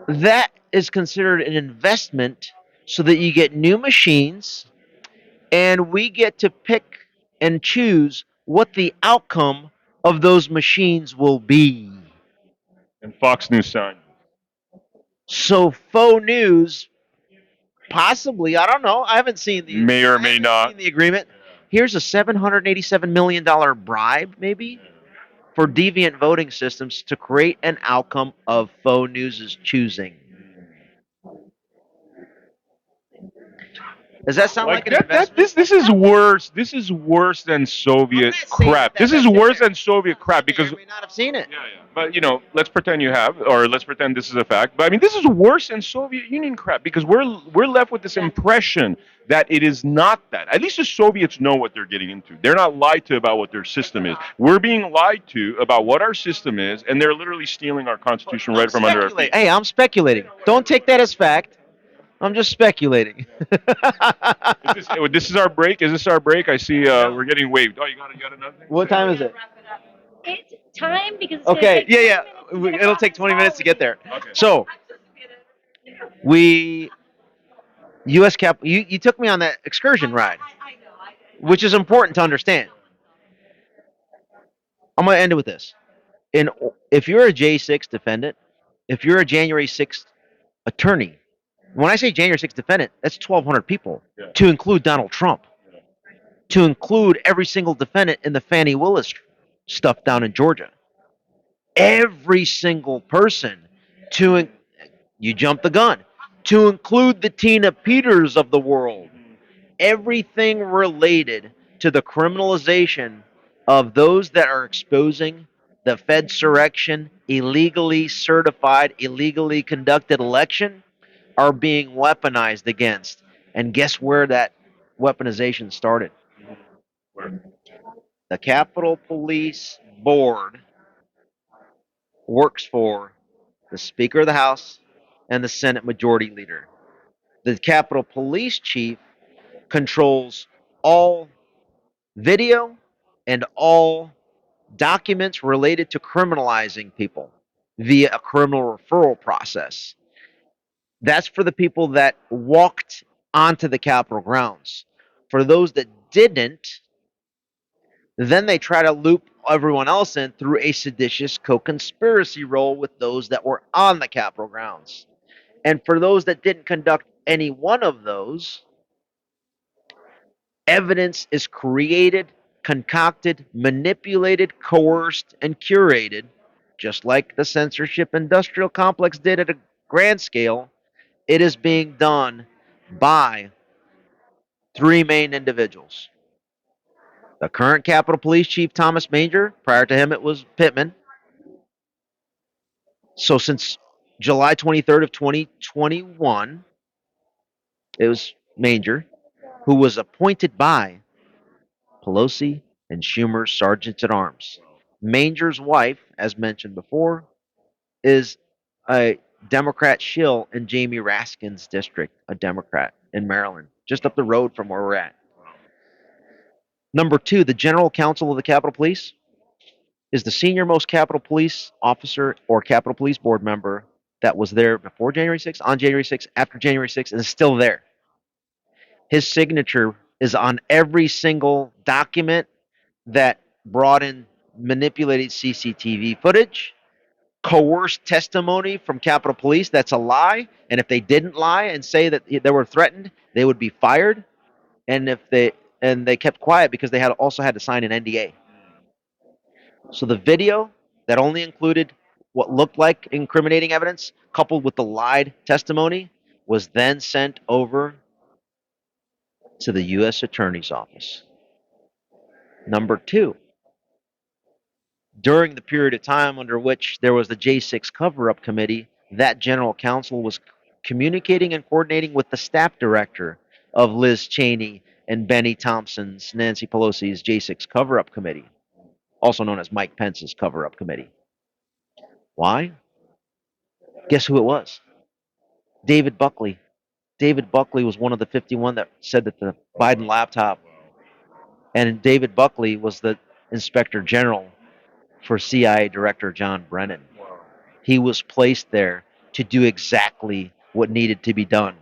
that is considered an investment so that you get new machines, and we get to pick and choose what the outcome of those machines will be. And Fox News signed. So Faux News, possibly, I don't know. I haven't seen the may or may not seen the agreement. Here's a $787 million bribe, maybe, for deviant voting systems to create an outcome of Faux News' choosing. Does that sound like an investment? This is worse. This is worse than Soviet crap. This is worse than Soviet crap because you may not have seen it. Yeah. But let's pretend you have, or let's pretend this is a fact. But I mean, this is worse than Soviet Union crap because we're left with this impression that it is not that. At least the Soviets know what they're getting into. They're not lied to about what their system is. We're being lied to about what our system is, and they're literally stealing our constitution right from under our feet. Hey, I'm speculating. Don't take that as fact. I'm just speculating. This is our break. Is this our break? I see we're getting waved. Oh, you got another thing? What time is it? It's time because it's Okay, gonna take It'll take 20 minutes to get there. Okay. So, U.S. Cap, you took me on that excursion ride, which is important to understand. I'm going to end it with this. If you're a J6 defendant, If you're a January 6th attorney, when I say January 6th defendant, that's 1,200 people, to include Donald Trump, to include every single defendant in the Fannie Willis stuff down in Georgia. Every single person, you jump the gun, to include the Tina Peters of the world. Everything related to the criminalization of those that are exposing the Fedsurrection, illegally certified, illegally conducted election are being weaponized against. And guess where that weaponization started? The Capitol Police Board works for the Speaker of the House and the Senate Majority Leader. The Capitol Police Chief controls all video and all documents related to criminalizing people via a criminal referral process. That's for the people that walked onto the Capitol grounds. For those that didn't, then they try to loop everyone else in through a seditious co-conspiracy role with those that were on the Capitol grounds. And for those that didn't conduct any one of those, evidence is created, concocted, manipulated, coerced, and curated, just like the censorship industrial complex did at a grand scale. It is being done by three main individuals. The current Capitol Police Chief, Thomas Manger. Prior to him, it was Pittman. So since July 23rd of 2021, it was Manger, who was appointed by Pelosi and Schumer's sergeants at arms. Manger's wife, as mentioned before, is a Democrat shill in Jamie Raskin's district, a Democrat in Maryland, just up the road from where we're at. Number two, the General Counsel of the Capitol Police is the senior most Capitol Police officer or Capitol Police Board member that was there before January 6th, on January 6th, after January 6th, and is still there. His signature is on every single document that brought in manipulated CCTV footage, coerced testimony from Capitol Police. That's a lie. And if they didn't lie and say that they were threatened, they would be fired. And if they kept quiet because they also had to sign an NDA. So the video that only included what looked like incriminating evidence, coupled with the lied testimony, was then sent over to the U.S. Attorney's Office. Number two, during the period of time under which there was the J6 cover-up committee, that general counsel was communicating and coordinating with the staff director of Liz Cheney and Benny Thompson's, Nancy Pelosi's J6 cover-up committee, also known as Mike Pence's cover-up committee. Why? Guess who it was? David Buckley. David Buckley was one of the 51 that said that the Biden laptop, and David Buckley was the Inspector General for CIA Director John Brennan. He was placed there to do exactly what needed to be done.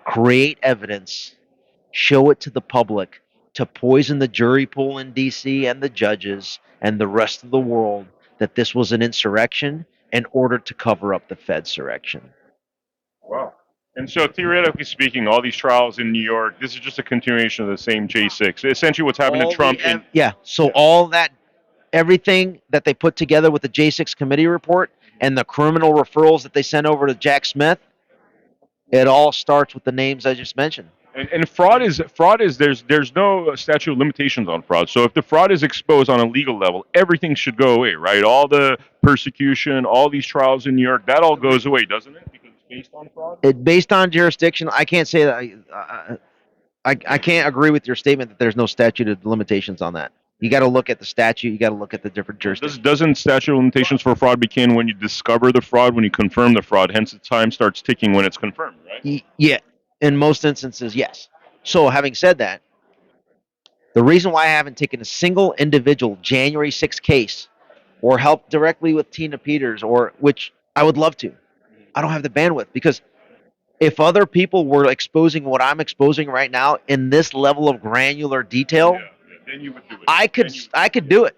Create evidence, show it to the public, to poison the jury pool in D.C. and the judges and the rest of the world that this was an insurrection in order to cover up the Fedsurrection. Wow. And so, theoretically speaking, all these trials in New York, this is just a continuation of the same J6. Essentially, what's happened to Trump. All that, everything that they put together with the J6 committee report and the criminal referrals that they sent over to Jack Smith, it all starts with the names I just mentioned. And fraud is there's no statute of limitations on fraud. So if the fraud is exposed on a legal level, everything should go away, right? All the persecution, all these trials in New York, that all goes away, doesn't it? Because it's based on fraud. Based on jurisdiction, I can't say that. I can't agree with your statement that there's no statute of limitations on that. You got to look at the statute. You got to look at the different jurisdictions. Doesn't statute of limitations for fraud begin when you discover the fraud, when you confirm the fraud? Hence, the time starts ticking when it's confirmed, right? Yeah. In most instances, yes. So, having said that, the reason why I haven't taken a single individual January 6th case or helped directly with Tina Peters, or which I would love to, I don't have the bandwidth, because if other people were exposing what I'm exposing right now in this level of granular detail, then you would do it. I could do it.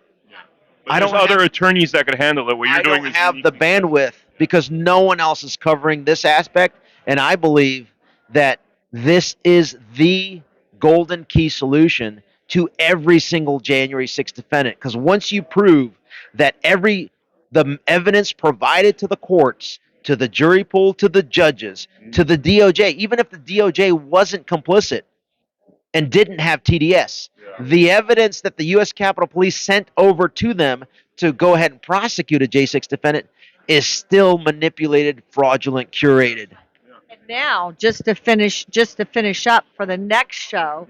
But there's other attorneys that could handle it. What you're doing is I don't have the bandwidth because no one else is covering this aspect. And I believe that this is the golden key solution to every single January 6th defendant. Because once you prove that the evidence provided to the courts, to the jury pool, to the judges, to the DOJ, even if the DOJ wasn't complicit and didn't have TDS, the evidence that the U.S. Capitol Police sent over to them to go ahead and prosecute a J6 defendant is still manipulated, fraudulent, curated. And now, just to finish up for the next show,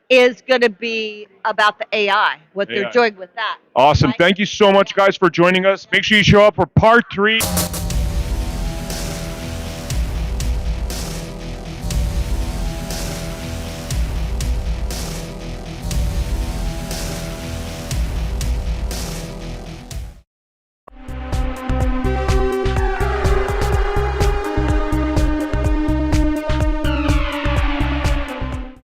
is going to be about the AI, what they're doing with that. Awesome. Right? Thank you so much, guys, for joining us. Make sure you show up for part 3.